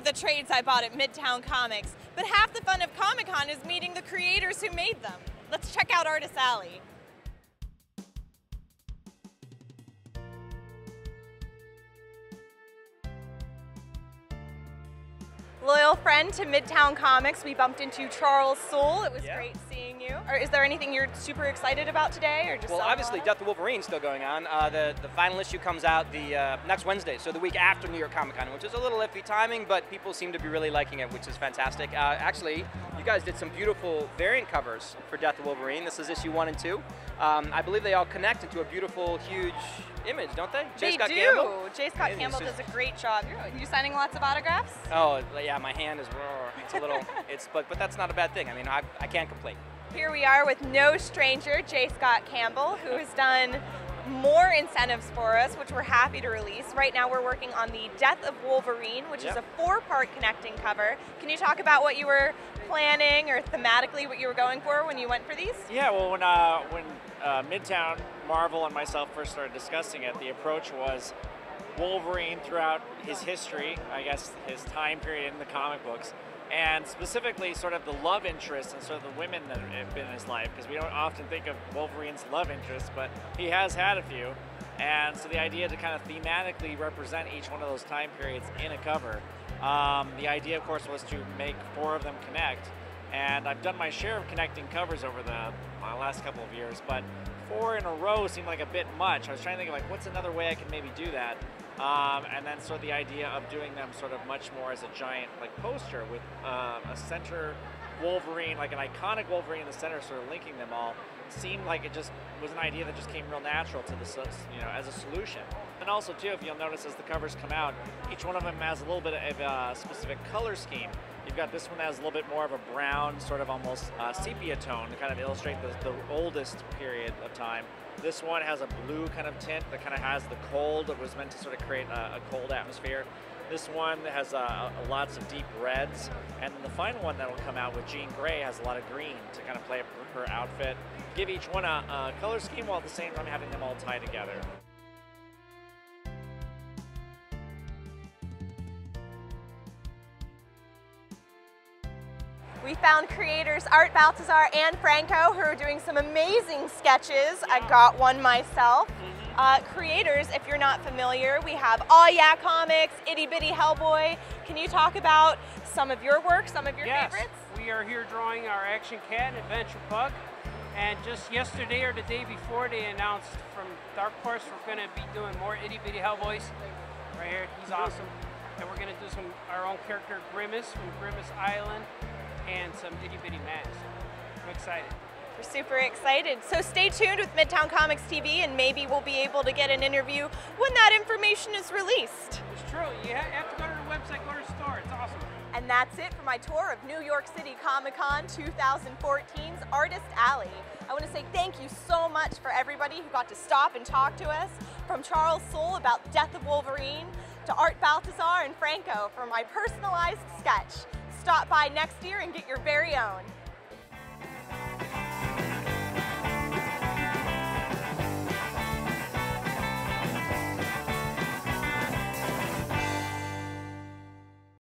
love the trades I bought at Midtown Comics, but half the fun of Comic-Con is meeting the creators who made them. Let's check out Artist Alley. Loyal friend to Midtown Comics, we bumped into Charles Soule. It was great seeing you. Is there anything you're super excited about today, or just? Well, obviously, Death of Wolverine is still going on. The final issue comes out the next Wednesday, so the week after New York Comic Con, which is a little iffy timing, but people seem to be really liking it, which is fantastic. Actually, you guys did some beautiful variant covers for Death of Wolverine. This is issue 1 and 2. I believe they all connect into a beautiful, huge image, don't they? They do. Campbell? J. Scott Campbell does a great job. You signing lots of autographs? Oh yeah, my hand is. It's a little. But that's not a bad thing. I mean, I can't complain. Here we are with no stranger, J. Scott Campbell, who has done more incentives for us, which we're happy to release. Right now we're working on the Death of Wolverine, which is a 4-part connecting cover. Can you talk about what you were planning, or thematically what you were going for when you went for these? Yeah, well, when Midtown, Marvel, and myself first started discussing it, the approach was Wolverine throughout his history, I guess his time period in the comic books, and specifically sort of the love interest and sort of the women that have been in his life, because we don't often think of Wolverine's love interests, but he has had a few. And so the idea to kind of thematically represent each one of those time periods in a cover. The idea, of course, was to make 4 of them connect. And I've done my share of connecting covers over the last couple of years, but 4 in a row seemed like a bit much. I was trying to think of, like, what's another way I can maybe do that? And then sort of the idea of doing them sort of much more as a giant, like, poster with a center Wolverine, like an iconic Wolverine in the center, sort of linking them all, seemed like it just was an idea that just came real natural to the, as a solution. And also too, if you'll notice as the covers come out, each one of them has a little bit of a specific color scheme. You've got this one that has a little bit more of a brown, sort of almost sepia tone to kind of illustrate the oldest period of time. This one has a blue kind of tint that kind of has the cold. It was meant to sort of create a cold atmosphere. This one has lots of deep reds, and the final one that will come out with Jean Grey has a lot of green to kind of play up her outfit. Give each one a color scheme while at the same time having them all tie together. We found creators Art Balthazar and Franco, who are doing some amazing sketches. I got one myself. Creators, if you're not familiar, we have Aw Yeah Comics, Itty Bitty Hellboy. Can you talk about some of your work, some of your favorites? We are here drawing our Action Cat and Adventure Pug. And just yesterday or the day before, they announced from Dark Horse we're going to be doing more Itty Bitty Hellboys. Right here, he's awesome. And we're going to do our own character Grimace from Grimace Island, and some Itty Bitty Masks. I'm excited. We're super excited. So stay tuned with Midtown Comics TV, and maybe we'll be able to get an interview when that information is released. It's true. You have to go to the website, go to the store. It's awesome. And that's it for my tour of New York City Comic-Con 2014's Artist Alley. I want to say thank you so much for everybody who got to stop and talk to us, from Charles Soule about Death of Wolverine, to Art Balthazar and Franco for my personalized sketch. Stop by next year and get your very own.